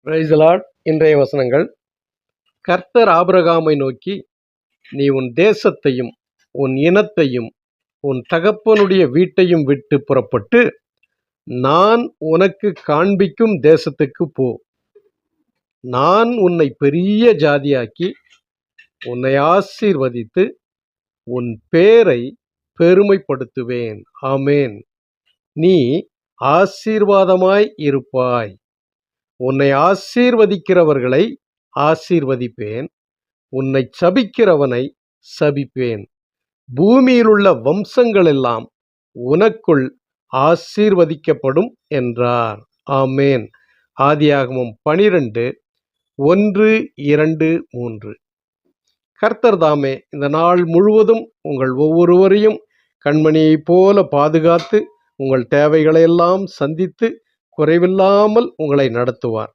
Praise the Lord. இன்றைய வசனங்கள். கர்த்தர் ஆபிரகாமை நோக்கி, நீ உன் தேசத்தையும் உன் இனத்தையும் உன் தகப்பனுடைய வீட்டையும் விட்டு புறப்பட்டு நான் உனக்கு காண்பிக்கும் தேசத்துக்கு போ. நான் உன்னை பெரிய ஜாதியாக்கி உன்னை ஆசீர்வதித்து உன் பேரை பெருமைப்படுத்துவேன். ஆமேன். நீ ஆசீர்வாதமாய் இருப்பாய். உன்னை ஆசீர்வதிக்கிறவர்களை ஆசீர்வதிப்பேன், உன்னை சபிக்கிறவனை சபிப்பேன். பூமியிலுள்ள வம்சங்களெல்லாம் உனக்குள் ஆசீர்வதிக்கப்படும் என்றார். ஆமேன். ஆதியாகமம் 12, 1, 2, 3. கர்த்தர் தாமே இந்த நாள் முழுவதும் உங்கள் ஒவ்வொருவரையும் கண்மணியைப் போல பாதுகாத்து உங்கள் தேவைகளையெல்லாம் சந்தித்து குறைவில்லாமல் உங்களை நடத்துவார்.